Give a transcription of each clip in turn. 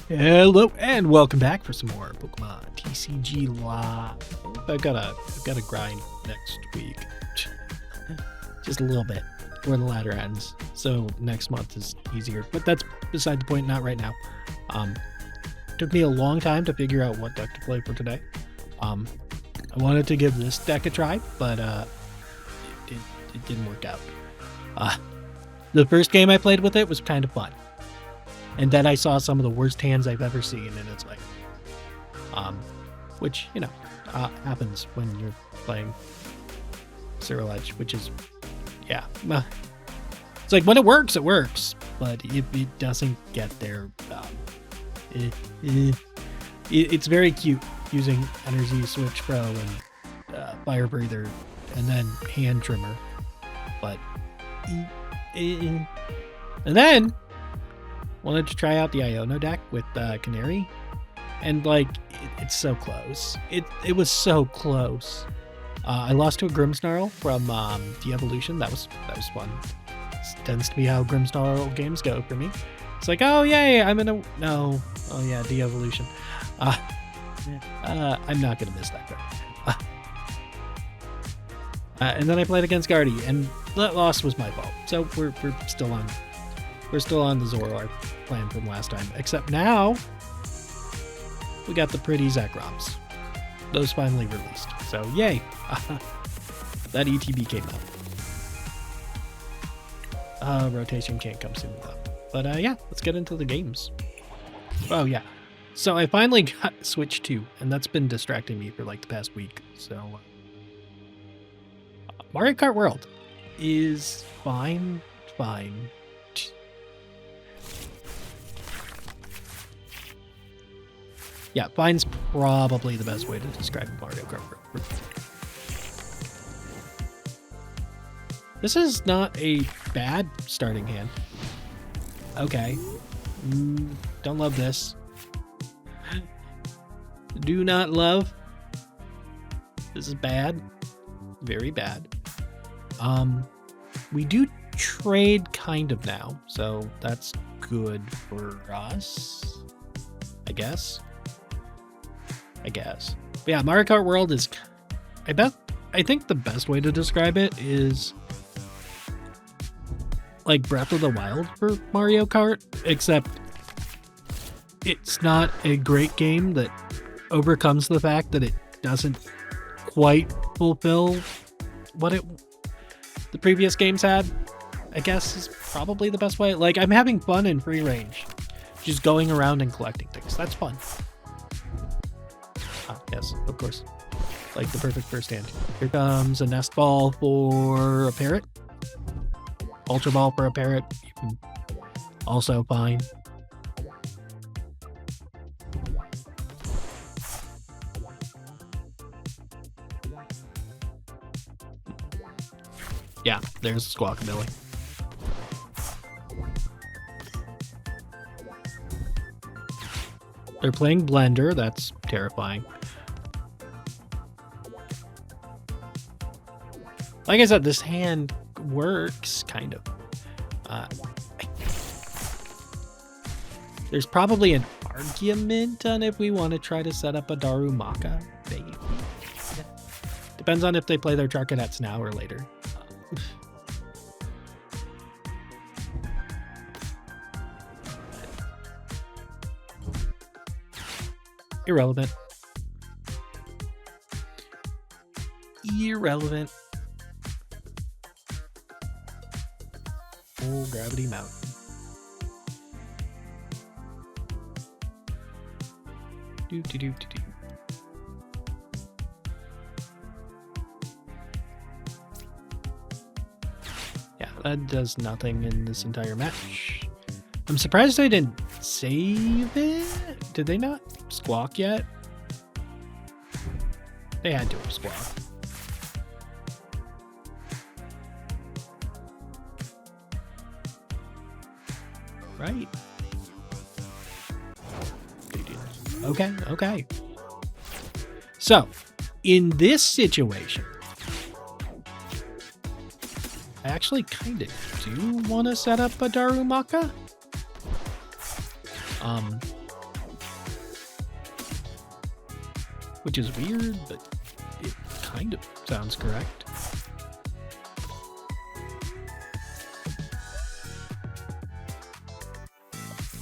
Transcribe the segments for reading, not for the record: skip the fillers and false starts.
Hello and welcome back for some more Pokemon TCG Live. I've got a grind next week, just a little bit where the ladder ends. So next month is easier, but that's beside the point. Not right now. Took me a long time to figure out what deck to play for today. I wanted to give this deck a try, but it didn't work out. The first game I played with it was kind of fun. And then I saw some of the worst hands I've ever seen, and it's like, which, you know, happens when you're playing Ceruledge, which is, yeah. It's like, when it works, but if it doesn't get there, it's very cute using Energy Switch Pro and Fire Breather, and then Hand Trimmer, but, and then wanted to try out the Iono deck with Canary, and like it's so close. It was so close. I lost to a Grimmsnarl from de-evolution. That was fun. This tends to be how Grimmsnarl games go for me. It's like, oh yay, I'm in a no. Oh yeah, de-evolution. I'm not gonna miss that card. And then I played against Guardy, and that loss was my fault. So we're still on. We're still on the Zoroark plan from last time, except now we got the pretty Zekroms. Those finally released, so yay! That ETB came out. Rotation can't come soon enough. But yeah, let's get into the games. Oh yeah, so I finally got Switch 2, and that's been distracting me for like the past week. So Mario Kart World is fine. Yeah, fine's probably the best way to describe Mario Kart. This is not a bad starting hand. Okay. Don't love this. Do not love. This is bad. Very bad. We do trade kind of now, so that's good for us, I guess. But yeah, Mario Kart World is, I think the best way to describe it is like Breath of the Wild for Mario Kart, except it's not a great game that overcomes the fact that it doesn't quite fulfill what the previous games had, I guess is probably the best way. Like, I'm having fun in free range, just going around and collecting things. That's fun. Yes, of course. Like the perfect first hand. Here comes a Nest Ball for a Parrot. Ultra Ball for a Parrot. Also fine. Yeah, there's Squawkabilly. They're playing Blender. That's terrifying. Like I said, this hand works, kind of. There's probably an argument on if we want to try to set up a Darumaka, maybe. Yeah. Depends on if they play their Charcanets now or later. Irrelevant. Oh, Gravity Mountain. Do. Yeah, that does nothing in this entire match. I'm surprised I didn't save it. Did they not squawk yet? They had to have squawked. Right. Okay. So, in this situation, I actually kind of do want to set up a Darumaka. which is weird, but it kind of sounds correct.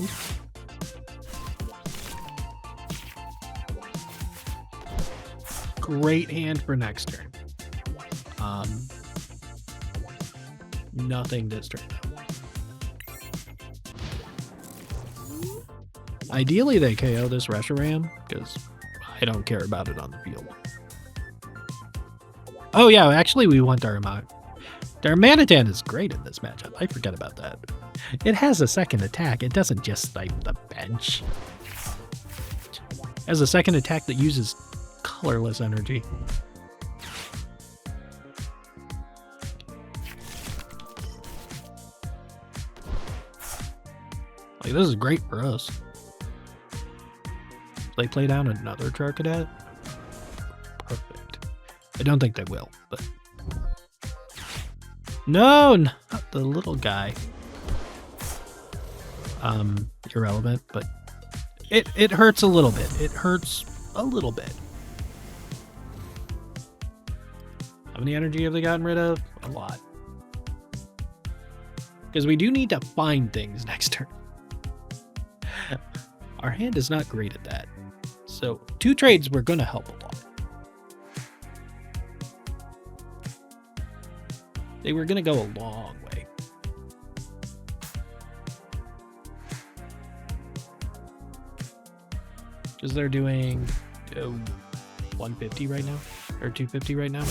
Oof. Great hand for next turn. Nothing this turn though. Ideally, they KO this Reshiram, because I don't care about it on the field. Oh yeah, actually we want Darumaka. Darumanitan is great in this matchup. I forget about that. It has a second attack. It doesn't just snipe the bench. It has a second attack that uses colorless energy. Like, this is great for us. They play down another Charcadet? Perfect. I don't think they will, but... No, not the little guy. Irrelevant, but it hurts a little bit. It hurts a little bit. How many energy have they gotten rid of? A lot. Because we do need to find things next turn. Our hand is not great at that. So 2 trades were going to help a lot. They were going to go a long way. Because they're doing 150 right now, or 250 right now.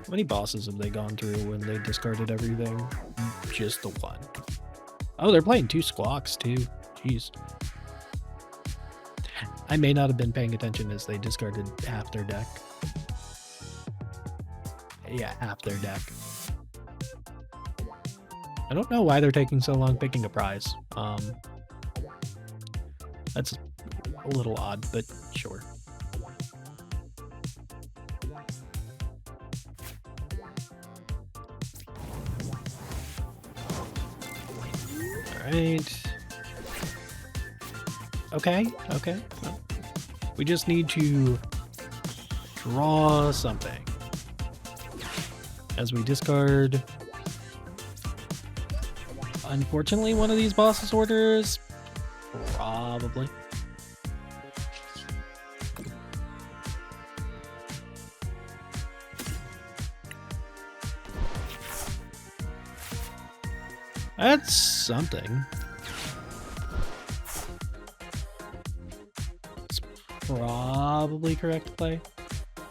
How many bosses have they gone through when they discarded everything? Just the one. Oh, they're playing 2 squawks too. Jeez. I may not have been paying attention as they discarded half their deck. Yeah, half their deck. I don't know why they're taking so long picking a prize. That's a little odd, but sure. Alright. Okay. Well, we just need to draw something. As we discard... Unfortunately, one of these bosses orders... Probably. That's something. It's probably correct play.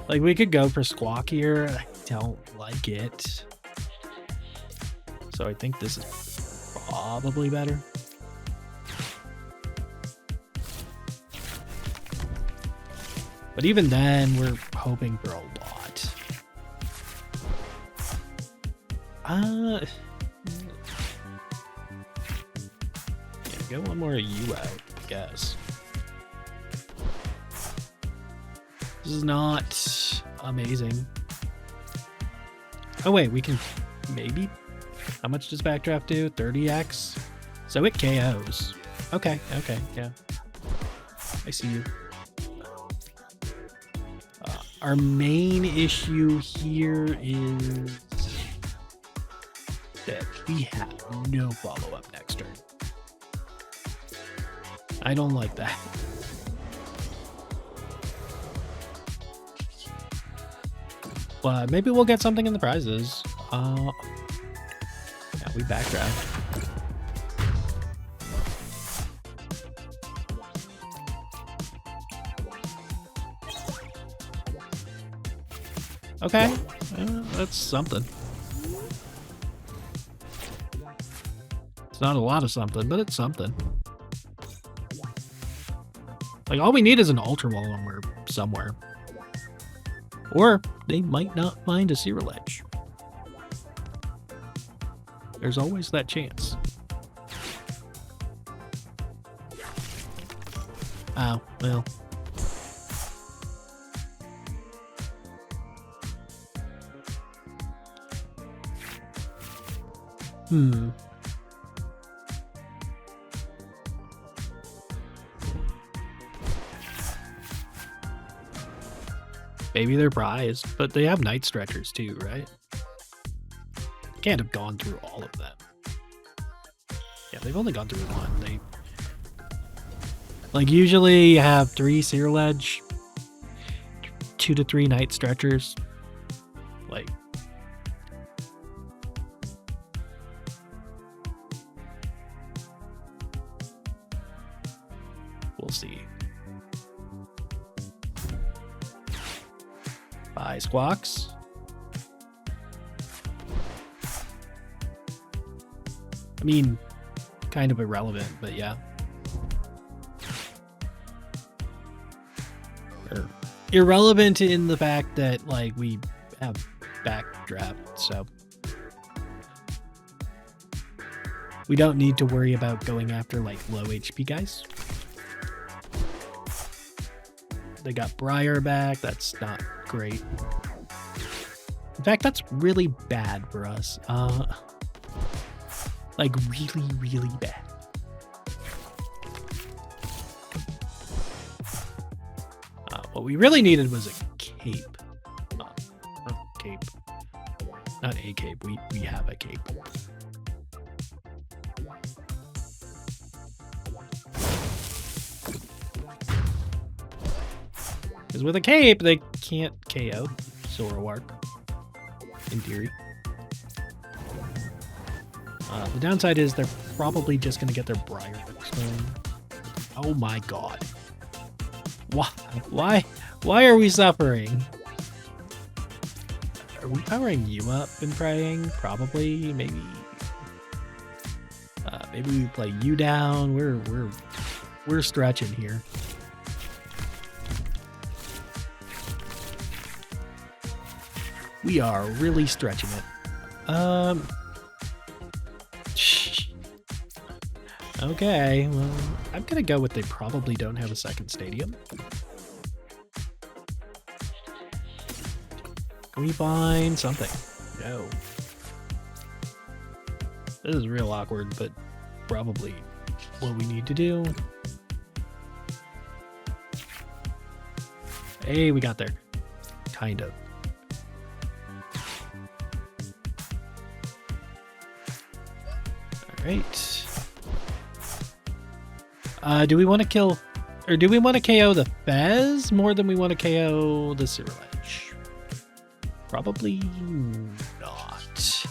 Like, we could go for Squawk here. I don't like it. So I think this is probably better. But even then, we're hoping for a lot. Yeah, get one more of you out, I guess. This is not amazing. Oh wait, we can maybe? How much does Backdraft do? 30x? So it KOs. Okay, yeah. I see you. Our main issue here is that we have no follow-up next turn. I don't like that. But maybe we'll get something in the prizes. Yeah, we backdraft. Okay, that's something. It's not a lot of something, but it's something. Like, all we need is an Ultra Wall when we're somewhere. Or they might not find a Ceruledge. There's always that chance. Oh, well. Maybe they're prized, but they have night stretchers too, right? Can't have gone through all of them. Yeah, they've only gone through one. They like usually have 3 Ceruledge, 2 to 3 night stretchers. Like we'll see. Bye, Squawks. I mean, kind of irrelevant, but yeah. Or irrelevant in the fact that, like, we have backdraft, so we don't need to worry about going after, like, low HP guys. They got Briar back. That's not great. In fact, that's really bad for us. Like, really, really bad. What we really needed was a cape. Not cape. Not a cape. We have a cape. Because with a cape, they can't KO Zoroark, in theory. The downside is they're probably just going to get their Briar next turn. Oh my god. Why are we suffering? Are we powering you up and praying? Probably, maybe. Maybe we play you down. We're stretching here. We are really stretching it. Okay, well, I'm gonna go with they probably don't have a second stadium. Can we find something? No. This is real awkward, but probably what we need to do. Hey, we got there. Kind of. Alright. Do we want to kill, or do we want to KO the Fez more than we want to KO the Ceruledge? Probably not.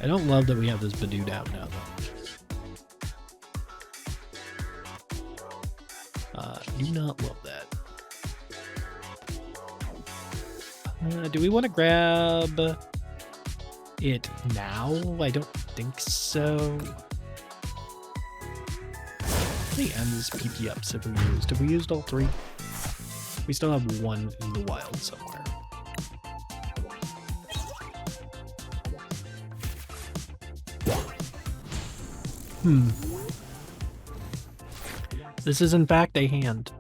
I don't love that we have this Badoo out now, though. Do not love that. Do we want to grab it now? I don't think so. How many M's PP ups have we used? Have we used all 3? We still have 1 in the wild somewhere. This is in fact a hand.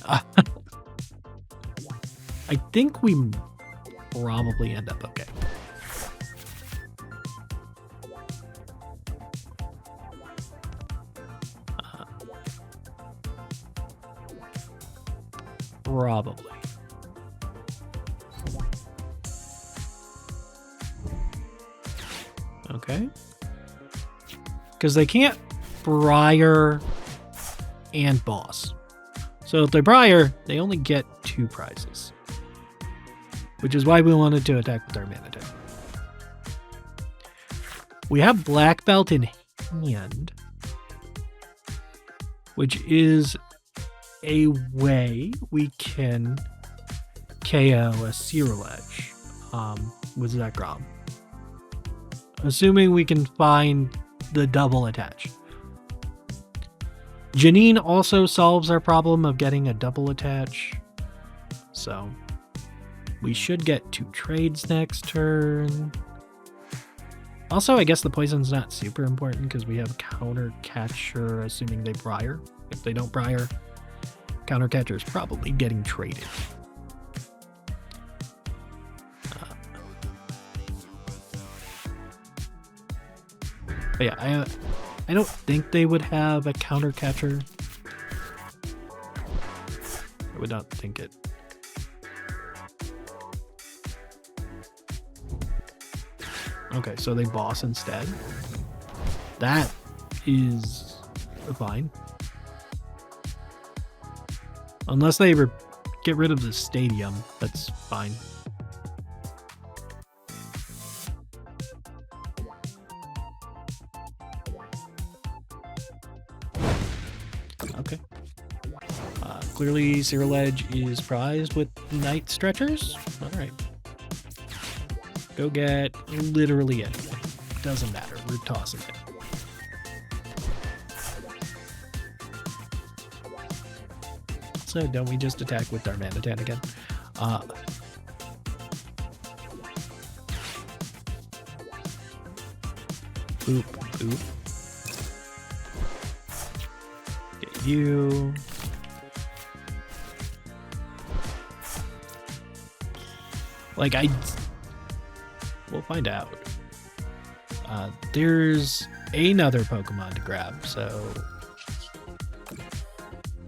I think we probably end up okay. Probably. Okay. Because they can't Briar and Boss. So if they Briar, they only get 2 prizes. Which is why we wanted to attack with our Mana Type. We have Black Belt in hand, which is a way we can KO a Ceruledge with Zekrom. Assuming we can find the double attach. Janine also solves our problem of getting a double attach. So we should get 2 trades next turn. Also, I guess the poison's not super important because we have Counter Catcher, assuming they Briar. If they don't Briar, Counter Catcher is probably getting traded. But yeah, I don't think they would have a counter catcher. I would not think it. Okay, so they boss instead. That is fine. Unless they get rid of the stadium, that's fine. Okay. Clearly, Ceruledge is prized with night stretchers. All right. Go get literally anything. Doesn't matter. We're tossing it. So don't we just attack with Darmanitan again? Boop, boop. Get you. Like, we'll find out. There's another Pokemon to grab, so...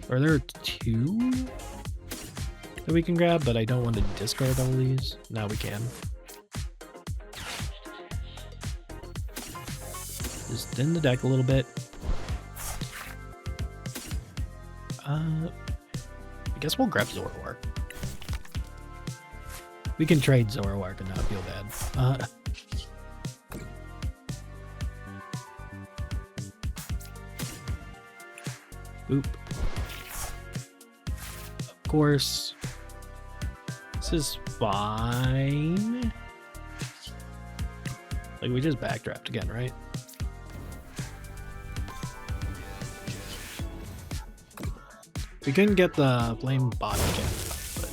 Are there two that we can grab, but I don't want to discard all these? Now we can. Just thin the deck a little bit. I guess we'll grab Zoroark. We can trade Zoroark and not feel bad. Boop. Of course. This is fine. Like, we just backdraft again, right? We couldn't get the flame bot again, but...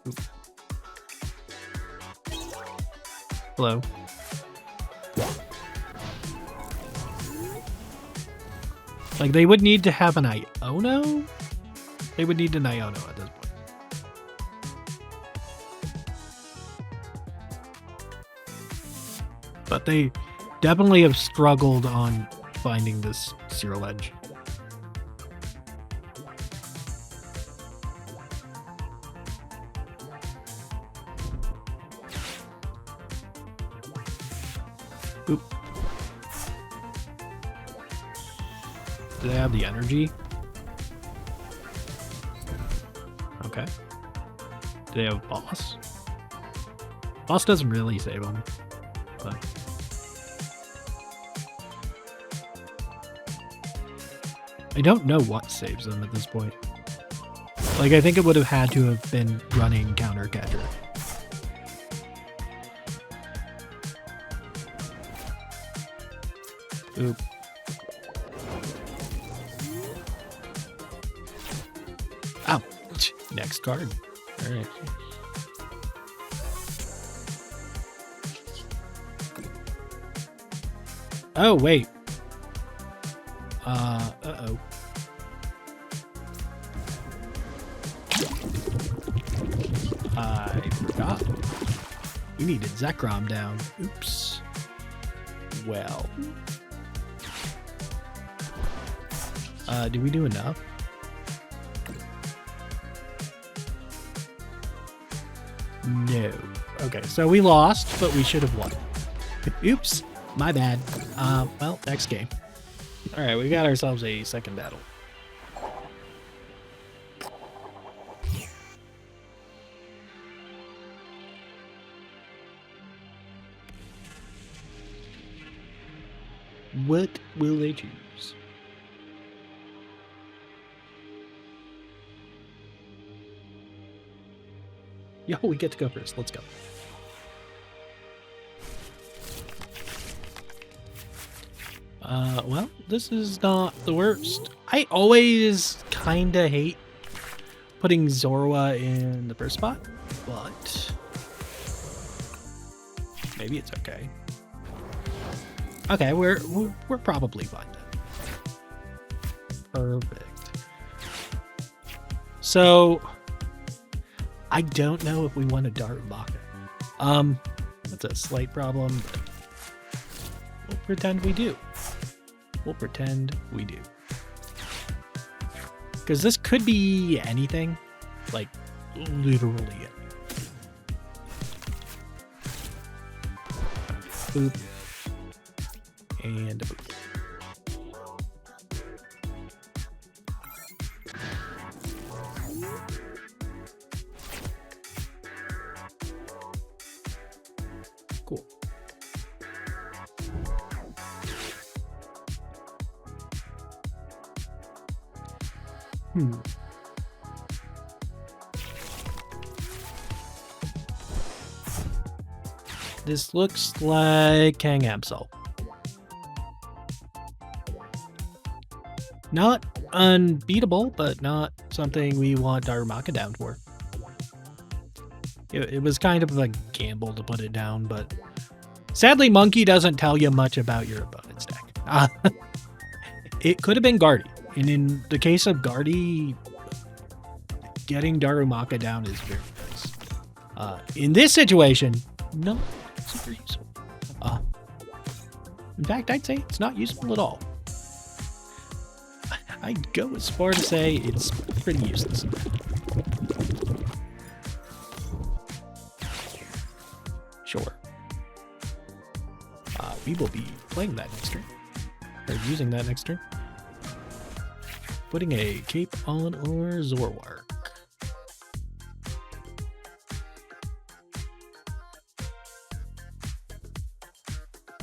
Oop. Hello. Like, they would need to have an Iono? They would need an Iono at this point. But they definitely have struggled on finding this Ceruledge. Boop. Do they have the energy? Okay. Do they have Boss? Boss doesn't really save them, but... I don't know what saves them at this point. Like, I think it would have had to have been running counter catcher. Oop. Ow. Next card. Alright. Oh, wait. Uh-oh. I forgot. We needed Zekrom down. Oops. Well. Did we do enough? No. Okay, so we lost, but we should have won. Oops. My bad. Well, next game. Alright, we got ourselves a second battle. What will they choose? Yo, we get to go first. Let's go. Well, this is not the worst. I always kinda hate putting Zorua in the first spot, but maybe it's okay. Okay, we're probably fine then. Perfect. So I don't know if we want to Dart Baka. That's a slight problem, but we'll pretend we do. We'll pretend we do. Because this could be anything. Like, literally anything. Boop. And a boop. Cool. This looks like Kang Absol. Not unbeatable, but not something we want Darumaka down for. It was kind of a gamble to put it down, but sadly, Monkey doesn't tell you much about your opponent's deck. It could have been Guardy, and in the case of Guardy, getting Darumaka down is very nice. In this situation, no, super useful. In fact, I'd say it's not useful at all. I'd go as far to say it's pretty useless. Sure. We will be playing that next turn. Or using that next turn. Putting a cape on our Zorwark.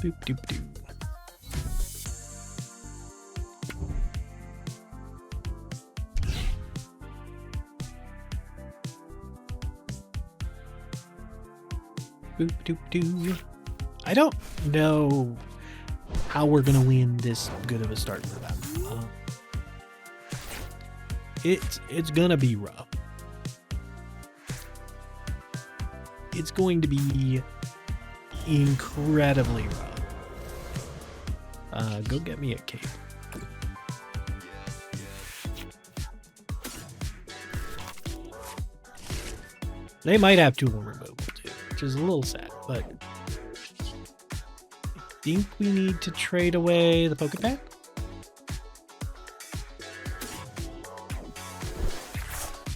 Boop doop doo. Boop doop doo. I don't know how we're gonna win this good of a start for them. It's gonna be rough. It's going to be incredibly rough. Go get me a cape. They might have tool removal too, which is a little sad, but I think we need to trade away the Pokepad.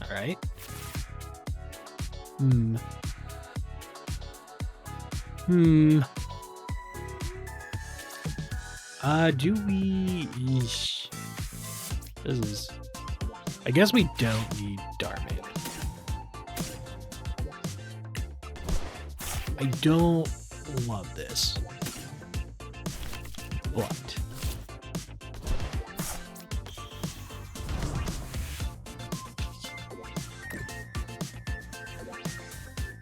All right. Do we... Eesh. This is... I guess we don't need Darman. I don't love this. But...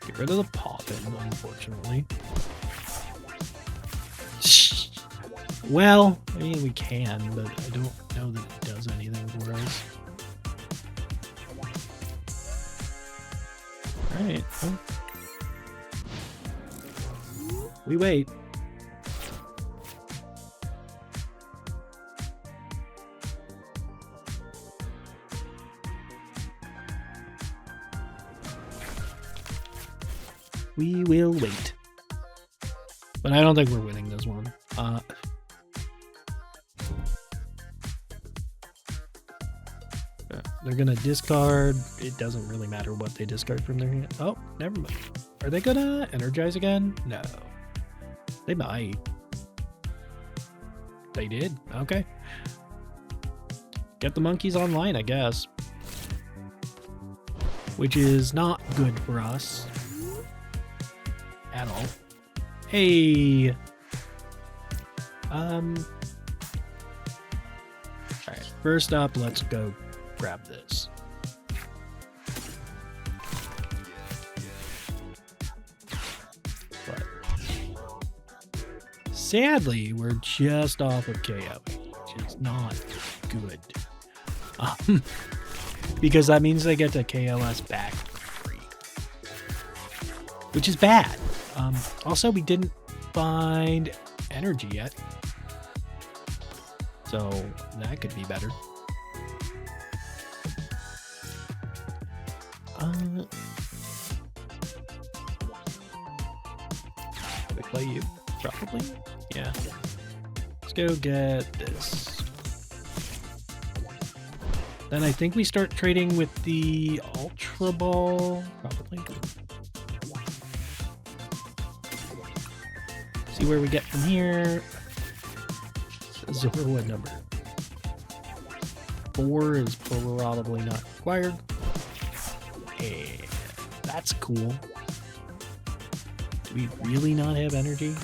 get rid of the Poppin, unfortunately. Well, I mean, we can, but I don't know that it does anything for us. Alright, well. We wait. We will wait. But I don't think we're winning this one. They're gonna discard. It doesn't really matter what they discard from their hand. Oh, never mind. Are they gonna energize again? No. They might. They did. Okay. Get the monkeys online, I guess. Which is not good for us. At all. Hey. Alright, first up, let's go grab this. But sadly, we're just off of KO, which is not good. Because that means they get to KO us back free, which is bad. Also, we didn't find energy yet, so that could be better. play you, probably. Yeah. Let's go get this. Then I think we start trading with the Ultra Ball, probably. See where we get from here. Ceruledge number 4 is probably not required. And that's cool. Do we really not have energy?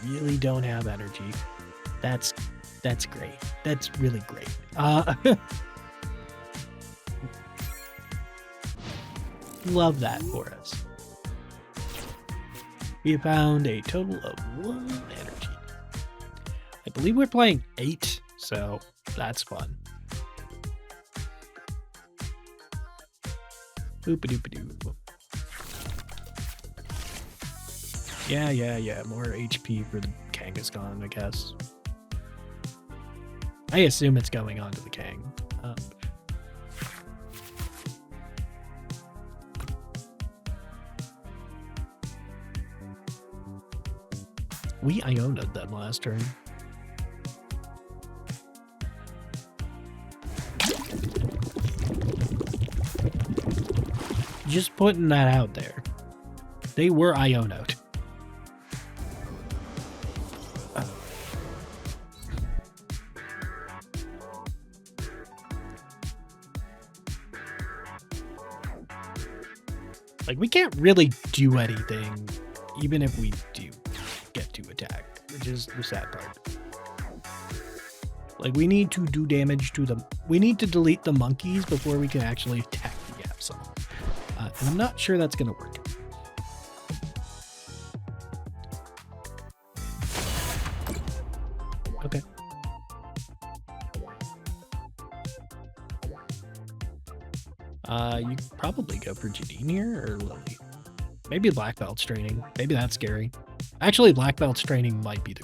We really don't have energy. That's great. That's really great. Love that for us. We have found a total of 1 energy. I believe we're playing 8, so that's fun. Boop-a-doop-a-doo. Yeah. More HP for the Kangaskhan, I guess. I assume it's going on to the Kang. We Iono'd them last turn. Just putting that out there. They were Iono'd. Like, we can't really do anything, even if we do get to attack, which is the sad part. Like, we need to do damage to them. We need to delete the monkeys before we can actually attack the Absol. And I'm not sure that's going to work. Okay. You could probably go for Jadine here or Lily. Maybe Black Belt's training. Maybe that's scary. Actually, Black Belt's training might be the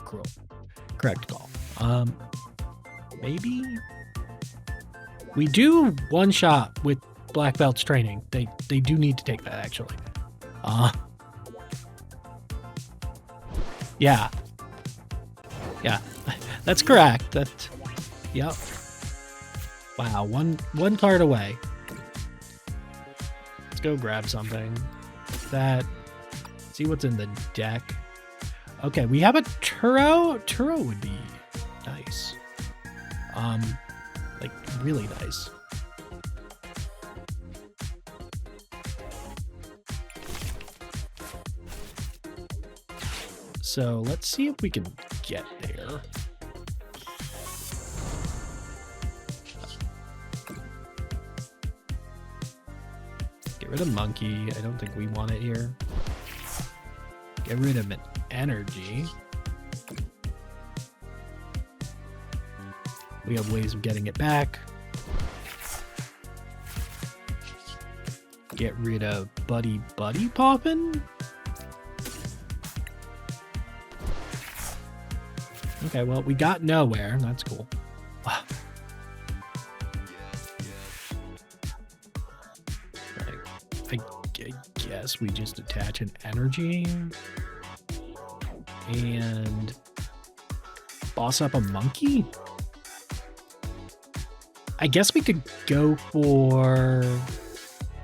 correct call. Maybe we do one shot with Black Belt's training. They do need to take that actually. Yeah, that's correct. Yep. Wow, one card away. Let's go grab something. See what's in the deck. Okay, we have a Turo. Turo would be nice. Like really nice. So let's see if we can get there. Get rid of monkey. I don't think we want it here. Get rid of an energy. We have ways of getting it back. Get rid of Buddy Poppin'. Okay, well, we got nowhere. That's cool. I guess we just attach an energy and boss up a monkey. I guess we could go for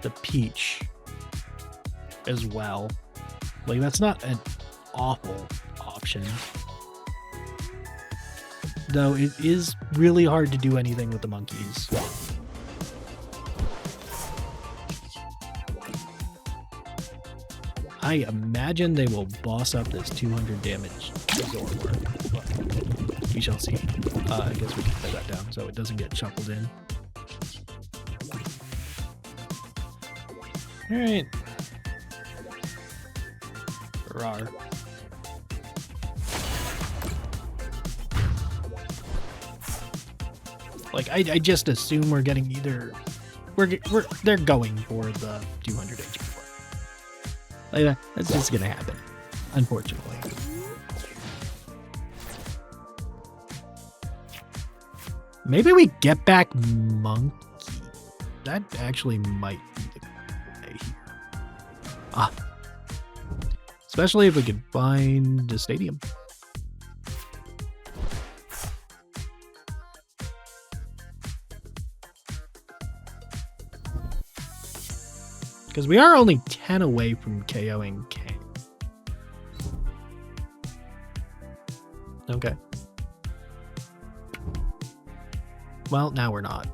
the peach as well. Like, that's not an awful option. Though it is really hard to do anything with the monkeys. I imagine they will boss up this 200 damage Zorwar, but we shall see. I guess we can play that down so it doesn't get shuffled in. Alright. Rawr. Like, I just assume we're getting either... They're going for the 200 HP. Like, that's just gonna happen, unfortunately. Maybe we get back monkey. That actually might be the play here. Especially if we could find a stadium. Because we are only 10 away from KOing Kang. Okay. Well, now we're not.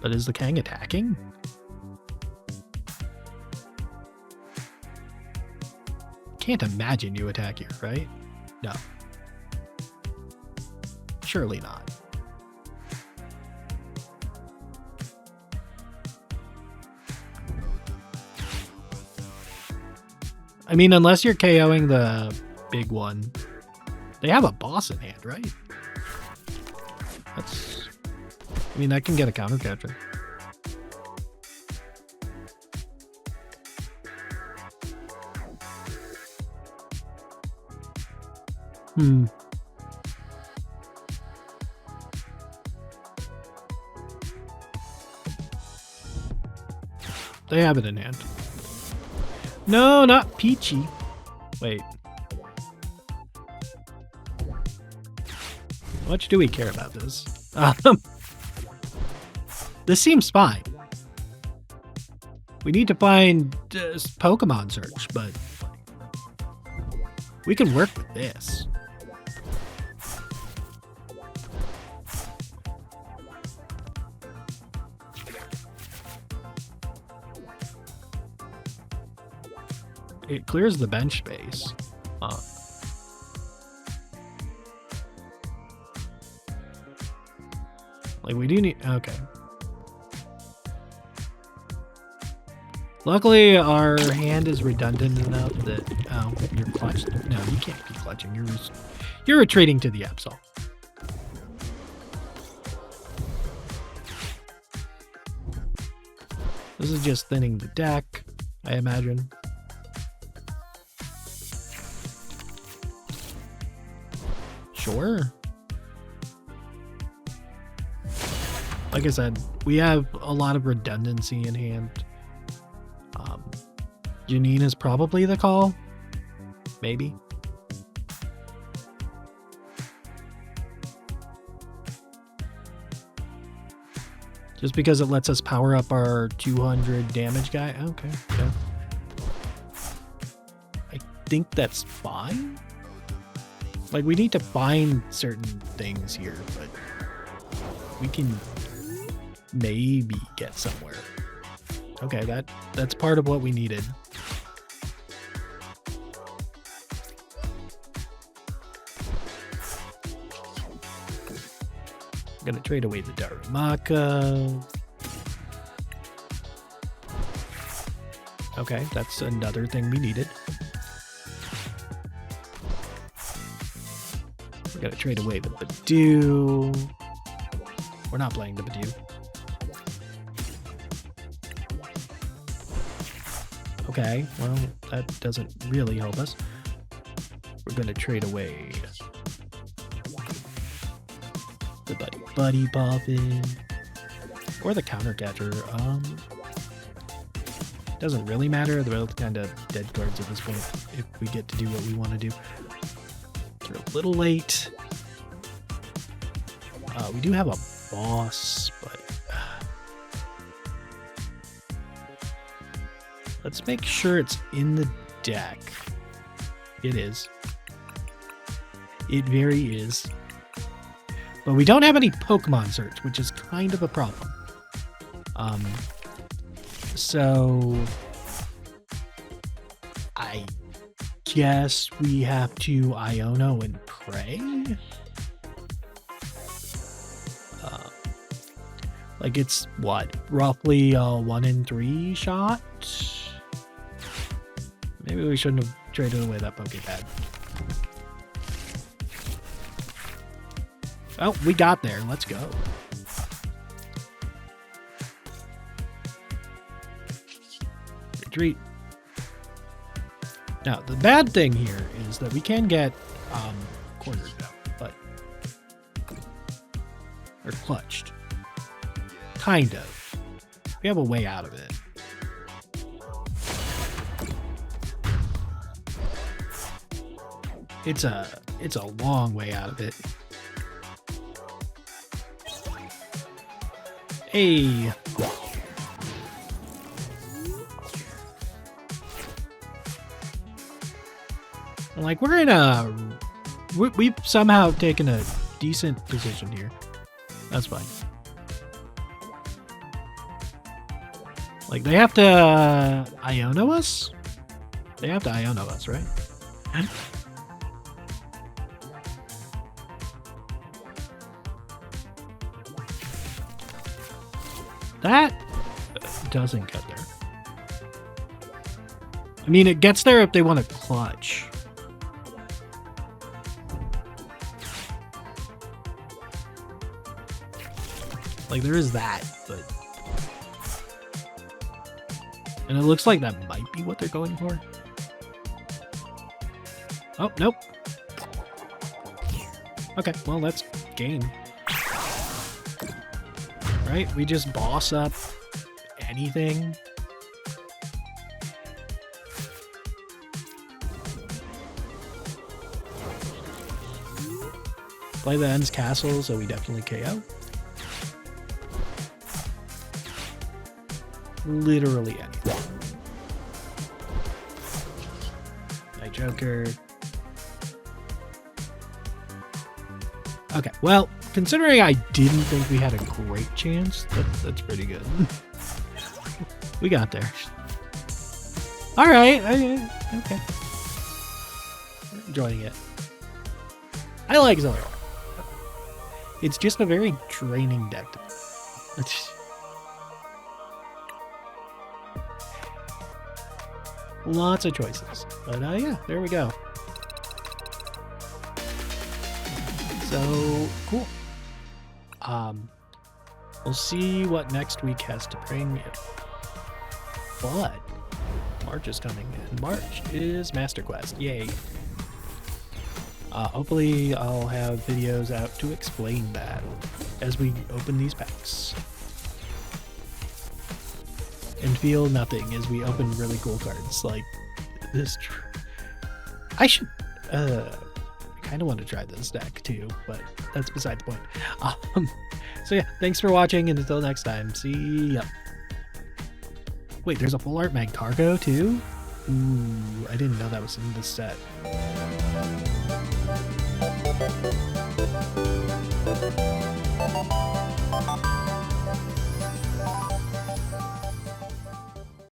But is the Kang attacking? Can't imagine you attack here, right? No. Surely not. I mean, unless you're KOing the big one. They have a boss in hand, right? That's... I mean, I can get a counter catcher. They have it in hand. No, not Peachy. Wait. How much do we care about this? This seems fine. We need to find Pokemon search, but we can work with this. It clears the bench space. Like, we do need... Okay. Luckily, our hand is redundant enough that... Oh, you're clutched. No, you can't be clutching. You're retreating to the Absol. This is just thinning the deck, I imagine. Sure. Like I said, we have a lot of redundancy in hand. Janine is probably the call. Maybe. Just because it lets us power up our 200 damage guy. Okay, yeah. I think that's fine. Like, we need to find certain things here, but we can maybe get somewhere. Okay, that's part of what we needed. I'm gonna trade away the Darumaka. Okay, that's another thing we needed. We're gonna trade away the Badoo. We're not playing the Badoo. Okay, well, that doesn't really help us. We're gonna trade away the Buddy Poppin, or the counter catcher. Doesn't really matter. They're both kind of dead cards at this point if we get to do what we want to do. They're a little late. We do have a boss, but let's make sure it's in the deck. It is. It very is. But we don't have any Pokemon search, which is kind of a problem. So I guess we have to Iono and pray. Like, it's what, roughly a 1 in 3 shot? Maybe we shouldn't have traded away that Pokepad. Oh, we got there. Let's go. Retreat. Now, the bad thing here is that we can get cornered out, but... or clutched. Kind of. We have a way out of it. it's a long way out of it. Hey. Like, we're in a... We've somehow taken a decent position here. That's fine. Like, they have to Iono us? They have to Iono us, right? That doesn't get there. I mean, it gets there if they want to clutch. Like, there is that, but... And it looks like that might be what they're going for. Oh, nope. Okay, well, that's game. Right? We just boss up anything. Play the End's Castle, so we definitely KO. Literally anything. Night Joker. Okay, well, considering I didn't think we had a great chance, that's pretty good. We got there. Alright, okay. Enjoying it. I like Zillion. It's just a very draining deck. Lots of choices. But yeah, there we go. So cool. We'll see what next week has to bring. But March is coming, and March is Master Quest. Yay. Hopefully I'll have videos out to explain that as we open these packs. And feel nothing as we open really cool cards like this. I should kind of want to try this deck too, but that's beside the point. So yeah, thanks for watching, and until next time, see ya. Wait, there's a full art Magcargo too? Ooh, I didn't know that was in this set.